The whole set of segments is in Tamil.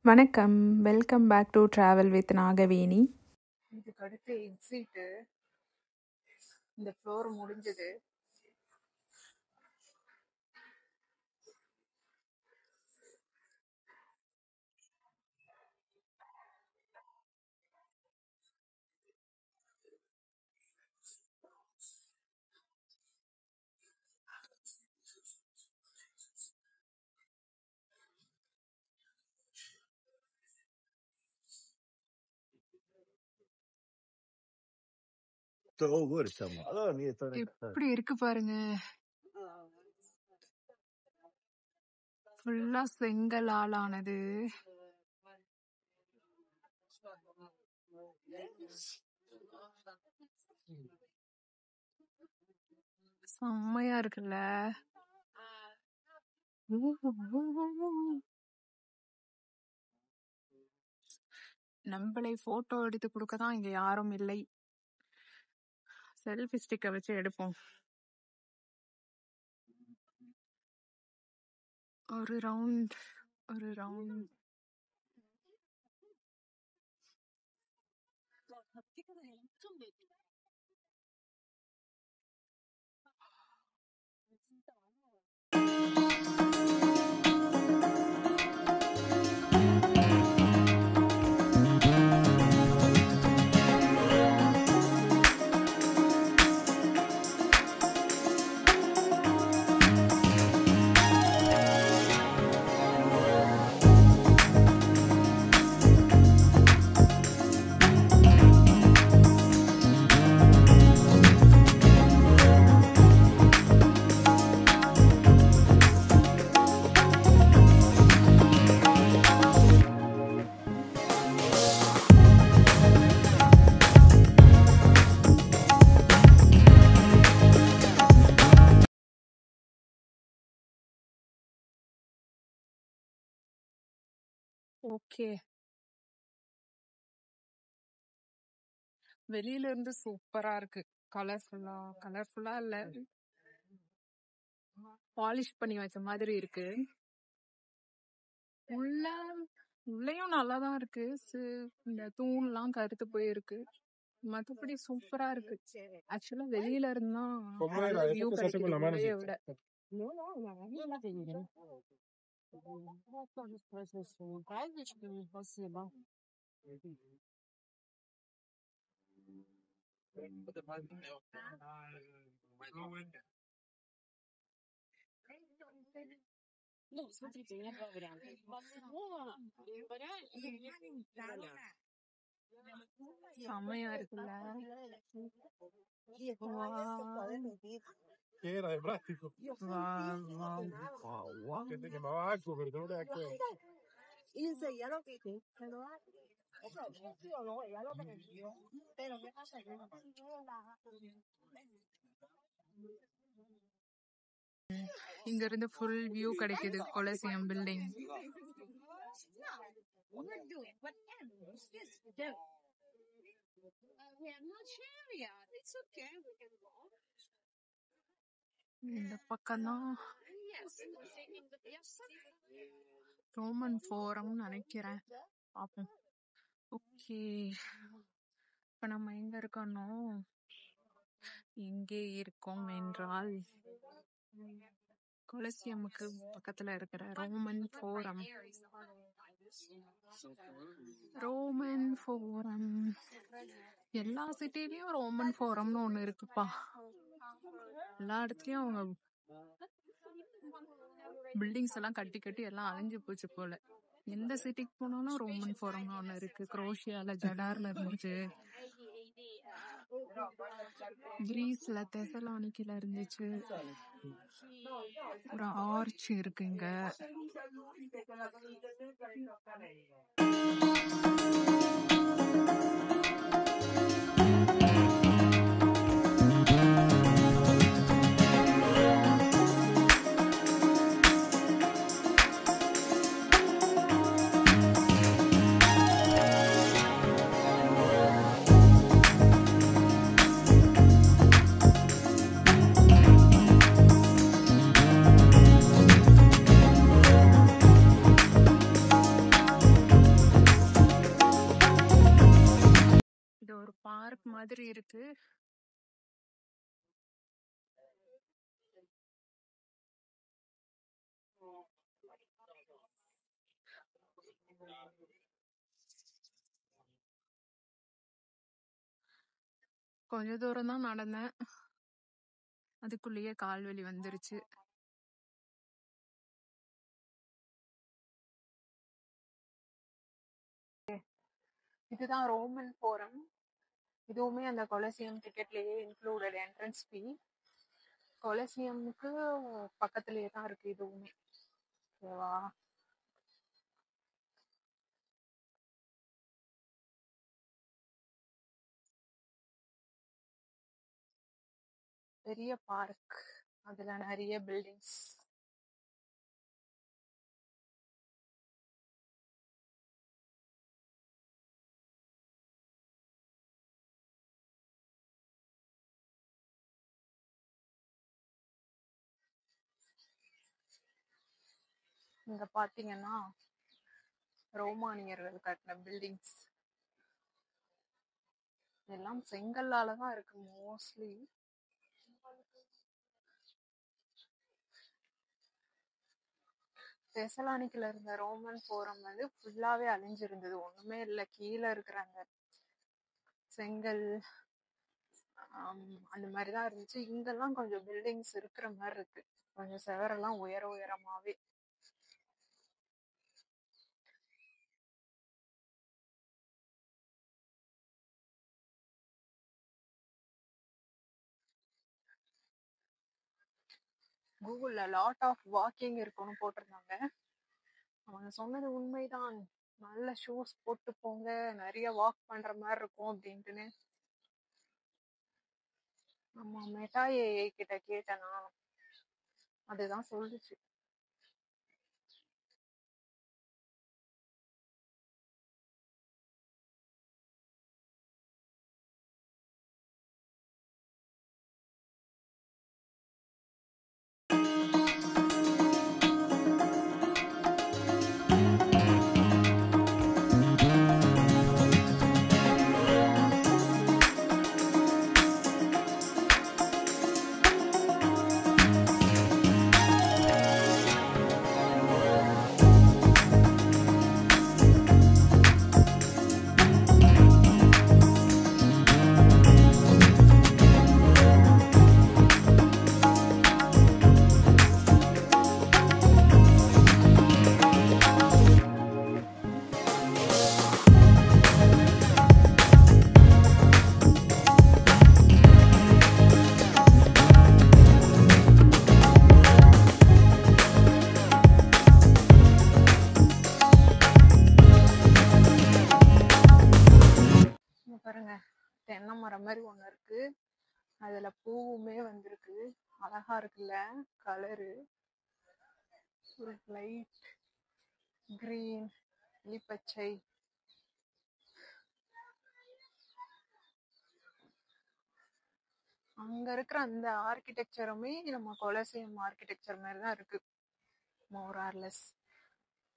வணக்கம். Welcome back to travel with Nagaveni. இதுக்கு அடுத்து எக்ஸிட்டு இந்த ஃப்ளோர் முடிஞ்சது. எப்படி இருக்கு பாருங்க, ஃபுல்லா செங்கலால் ஆனது. செம்மையா இருக்குல்ல. நம்மளை போட்டோ எடுத்து கொடுக்கதான் இங்க யாரும் இல்லை. செல்ஃபி ஸ்டிக்கை வச்சு எடுப்போம். ஒரு ரவுண்ட் ஓகே. வெளியில இருந்து சூப்பரா இருக்கு. கலர்ஃபுல்லா இல்ல, பாலிஷ் பண்ணி வச்ச மாதிரி இருக்கு. உள்ளேயும் நல்லாதான் இருக்கு. இந்த தூண்லாம் கருத்து போயிருக்கு. மத்தபடி சூப்பரா இருக்கு. ஆக்சுவலா வெளியில இருந்தா வியூ கிடைக்குது உள்ளேய விட. செம்மையா இருக்குல்ல. இங்க இருந்து ஃபுல் வியூ கிடைக்குது கொலசியம் பில்டிங். இந்த பக்கம்தான் ரோமன் ஃபோரம் நினைக்கிறேன். பாப்போம். ஓகே, இப்ப நம்ம எங்க இருக்கோம்? எங்கே இருக்கோம் என்றால் கொலசியமுக்கு பக்கத்துல இருக்கிற ரோமன் ஃபோரம். எல்லா சிட்டிலயும் ரோமன் ஃபோரம்னு ஒண்ணு இருக்குப்பா. எல்லா இடத்துலயும் அவங்க பில்டிங்ஸ் எல்லாம் கட்டி எல்லாம் அழிஞ்சு போச்சு போல. எந்த சிட்டிக்கு போனாலும் ரோமன் ஃபோரம்னு ஒண்ணு இருக்கு. குரோஷியால ஜடார்ல இருந்துச்சு, கிரீஸ்ல தெசலானிக்கில இருந்துச்சு. ஒரு ஆர்ச் இருக்குங்க. மாதிரி இருக்கு. கொஞ்ச தூரம் தான் நடந்தேன், அதுக்குள்ளேயே கால்வலி வந்துருச்சு. இதுதான் ரோமன் ஃபோரம். இதுவுமே அந்த கொலசியம் டிக்கெட்லயே இன்க்ளூடட் என்ட்ரன்ஸ் ஃபீ. கொலசியமுக்கு பக்கத்துலயே தான் இருக்கு இதுவுமே. ஓகேவா? பெரிய பார்க், அதுல நிறைய பில்டிங்ஸ். இங்க பாத்தீங்கன்னா ரோமானியர்கள் கட்டின பில்டிங்ஸ் எல்லாம் செங்கல்லால தான் இருக்கு மோஸ்ட்லி. தெசலானிக்கில இருந்த ரோமன் ஃபோரம் வந்து ஃபுல்லாவே அழிஞ்சிருந்தது, ஒண்ணுமே இல்ல. கீழே இருக்கிற அந்த செங்கல் அந்த மாதிரிதான் இருந்துச்சு. இங்கெல்லாம் கொஞ்சம் பில்டிங்ஸ் இருக்கிற மாதிரி இருக்கு, கொஞ்சம் செவரெல்லாம் உயரமாவே. கூகுள்ல லாட் ஆஃப் வாக்கிங் இருக்கும்னு போட்டிருந்தாங்க. அவங்க சொன்னது உண்மைதான், நல்ல ஷூஸ் போட்டு போங்க, நிறைய வாக் பண்ற மாதிரி இருக்கும் அப்படின்ட்டுன்னு. நம்ம மெட்டா ஏஐ கிட்ட கேட்டனா அதுதான் சொல்லுச்சு. பாருங்க, தென்னை மரம் மாதிரி ஒண்ணு இருக்கு, அதுல பூவுமே வந்திருக்கு. அழகா இருக்குல்ல கலரு, ஒரு லைட் கிரீன், இலிப்பச்சை. அங்க இருக்கிற அந்த ஆர்கிடெக்சருமே நம்ம கொலசியம் ஆர்கிடெக்சர் மாதிரி தான் இருக்கு, மோர் ஆர் லெஸ்.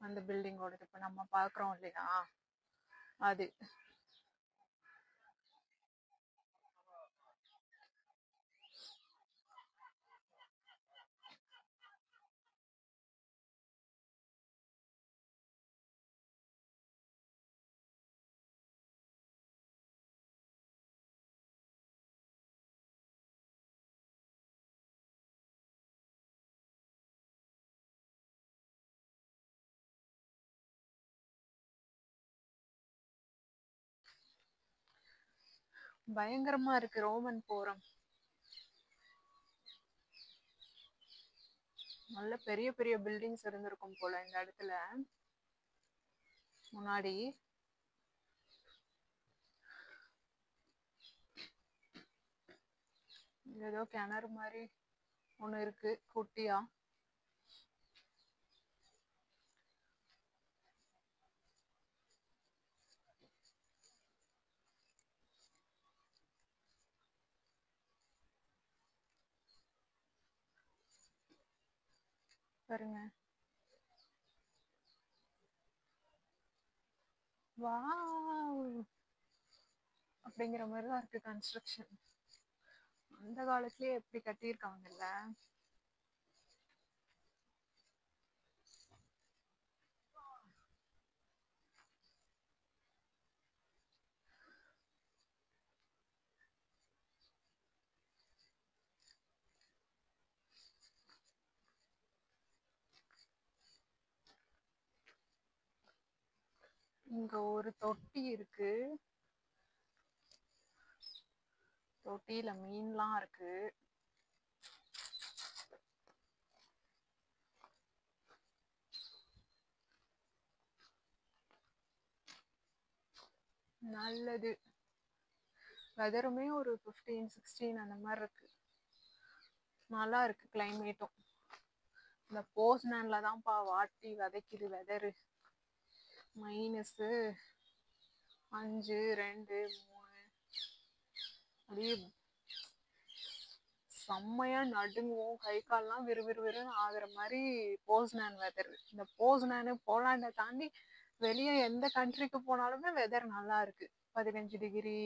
அந்த பில்டிங்கோட இப்ப நம்ம பாக்குறோம் இல்லையா, அது. பயங்கரமா இருக்கு ரோமன் ஃபோரம். நல்ல பெரிய பெரிய பில்டிங்ஸ் இருந்திருக்கும் போல இந்த இடத்துல முன்னாடி. ஏதோ கிணறு மாதிரி ஒண்ணு இருக்கு குட்டியா. பாருங்க, வாவ். அப்படிங்கிற மாதிரி தான் இருக்கு கன்ஸ்ட்ரக்ஷன். அந்த காலத்திலேயே எப்படி கட்டியிருக்காங்கல்ல. இங்க ஒரு தொட்டி இருக்கு. தொட்டியில மீன்லாம் இருக்கு. நல்லது. வெதருமே ஒரு 15, 16 அந்த மாதிரி இருக்கு. நல்லா இருக்கு கிளைமேட்டும். இந்த போஸ்னான்ல தான்ப்பா வாட்டி விதைக்குது வெதரு. -5, 2, 3 அப்படியே செம்மையா நடுங்குவோம். கை கால்லாம் விறுவிறுன்னு ஆகுற மாதிரி போஸ்னான் வெதர். இந்த போஸ்னானு போலாண்டை தாண்டி வெளியே எந்த கண்ட்ரிக்கு போனாலுமே வெதர் நல்லா இருக்கு. 15 டிகிரி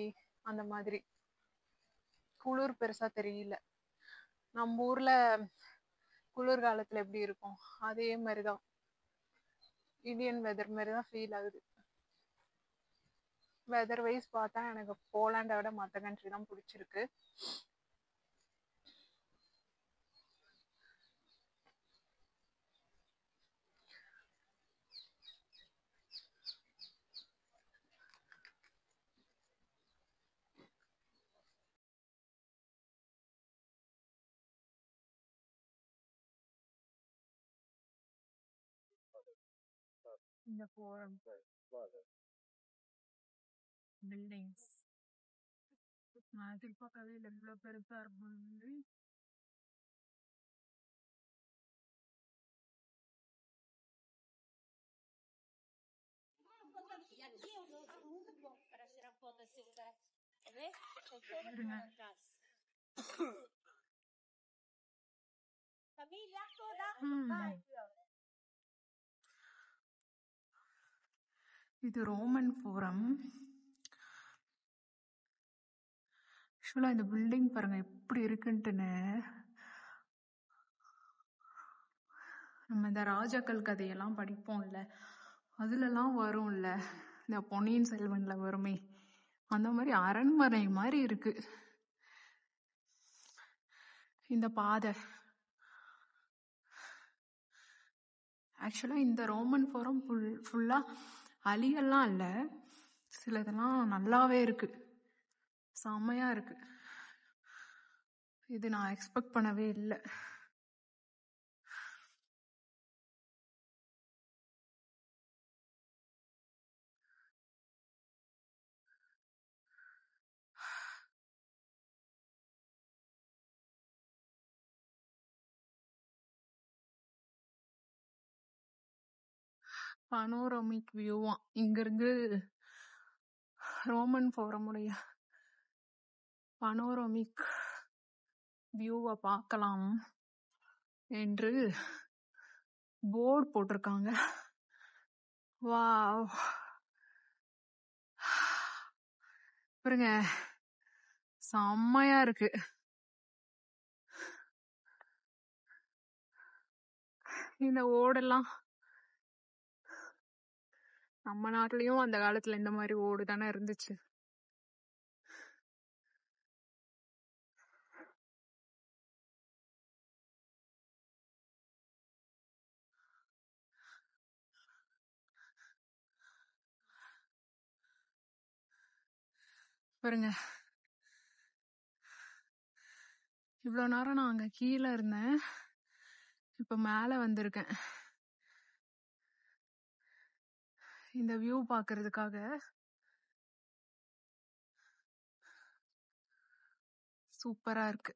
அந்த மாதிரி. குளிர் பெருசா தெரியல. நம்ம ஊர்ல குளிர்காலத்துல எப்படி இருக்கும் அதே மாதிரிதான் இந்தியன் வெதர் மாதிரிதான் ஃபீல் ஆகுது. வெதர் வைஸ் பார்த்தா எனக்கு போலாண்டை விட மற்ற கண்ட்ரி தான் பிடிச்சிருக்கு. இந்த ஃபோரம் பில்டிங்ஸ் நான் எதிர்பார்க்கவே இல்லை இவ்வளோ பெருசா இருக்கும். இது ரோமன் ஃபோரம். ஆக்சுவலா இந்த பில்டிங் பாருங்க எப்படி இருக்குன்ட்டுன்னு. நம்ம இந்த ராஜாக்கள் கதையெல்லாம் படிப்போம்ல, அதுலலாம் வரும்ல, இந்த பொன்னியின் செல்வன்ல வருமே, அந்த மாதிரி அரண்மனை மாதிரி இருக்கு இந்த பாதை. ஆக்சுவலா இந்த ரோமன் ஃபோரம் ஃபுல்லா அழியெல்லாம் இல்லை, சிலதெல்லாம் நல்லாவே இருக்கு, செம்மையா இருக்கு. இது நான் எக்ஸ்பெக்ட் பண்ணவே இல்லை. பனோரமிக் வியூவா இங்கிருந்து ரோமன் ஃபோரமுடைய பனோரமிக் வியூவை பார்க்கலாம் என்று போர்டு போட்டிருக்காங்க. வாவ், பாருங்க செம்மையா இருக்கு. இந்த ஓடெல்லாம் நம்ம நாட்டிலயும் அந்த காலத்துல இந்த மாதிரி ஓடு தானே இருந்துச்சு. பாருங்க, இவ்வளோ நேரம் நான் அங்க கீழே இருந்தேன், இப்ப மேல வந்திருக்கேன் இந்த வியூ பாக்குறதுக்காக. சூப்பரா இருக்கு.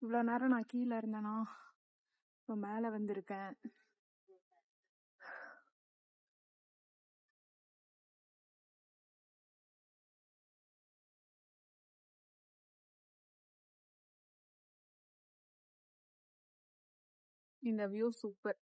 இவ்வளோ நேரம் நான் கீழே இருந்தேனா, இப்போ மேலே வந்திருக்கேன். இந்த வியூ சூப்பர்.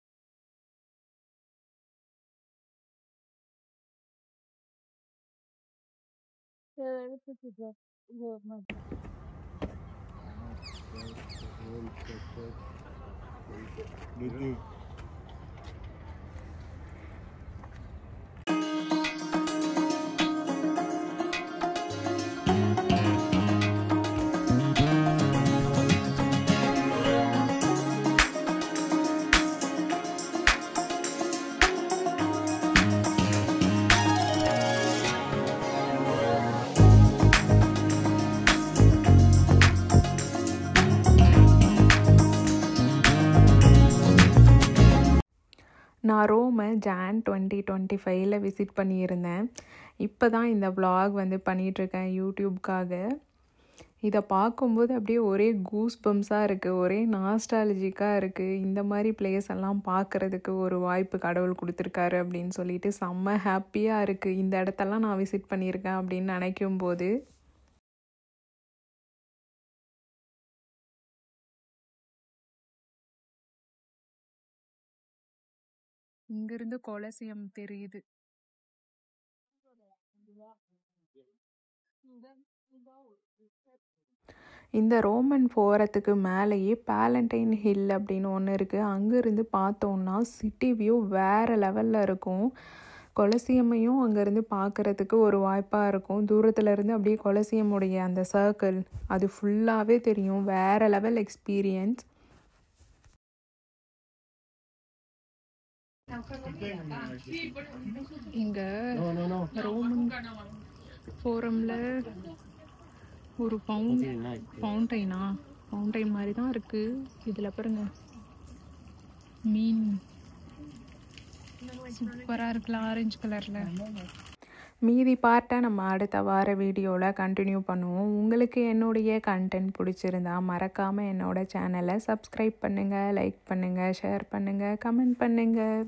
நான் ரோமை ஜான் 2025 விசிட் பண்ணியிருந்தேன். இப்போ தான் இந்த vlog வந்து பண்ணிகிட்ருக்கேன் யூடியூப்காக. இதை பார்க்கும்போது அப்படியே ஒரே கூஸ் பம்ஸாக இருக்குது, ஒரே நாஸ்டாலஜிக்காக இருக்குது. இந்த மாதிரி பிளேஸ் எல்லாம் பார்க்குறதுக்கு ஒரு வாய்ப்பு கடவுள் கொடுத்துருக்காரு அப்படின்னு சொல்லிட்டு செம்ம ஹாப்பியாக இருக்குது. இந்த இடத்தெல்லாம் நான் விசிட் பண்ணியிருக்கேன் அப்படின்னு நினைக்கும் போது. இங்கிருந்து கொலசியம் தெரியுது. இந்த ரோமன் ஃபோரத்துக்கு மேலேயே பேலண்டைன் ஹில் அப்படின்னு ஒன்று இருக்குது. அங்கேருந்து பார்த்தோன்னா சிட்டி வியூ வேறு லெவலில் இருக்கும். கொலசியமையும் அங்கேருந்து பார்க்குறதுக்கு ஒரு வாய்ப்பாக இருக்கும். தூரத்துலேருந்து அப்படியே கொலசியமுடைய அந்த சர்க்கிள் அது ஃபுல்லாகவே தெரியும். வேறு லெவல் எக்ஸ்பீரியன்ஸ். இங்கே ரோமன் ஃபோரமில் ஒரு ஃபவுண்டைன் மாதிரி தான் இருக்குது. இதில் பாருங்க மீன் சூப்பராக இருக்குல்ல, ஆரஞ்சு கலரில். மீதி பார்ட்டை நம்ம அடுத்த வார வீடியோவில் கண்டினியூ பண்ணுவோம். உங்களுக்கு என்னுடைய கண்டென்ட் பிடிச்சிருந்தா மறக்காமல் என்னோட சேனலை சப்ஸ்கிரைப் பண்ணுங்கள், லைக் பண்ணுங்கள், ஷேர் பண்ணுங்கள், கமெண்ட் பண்ணுங்கள்.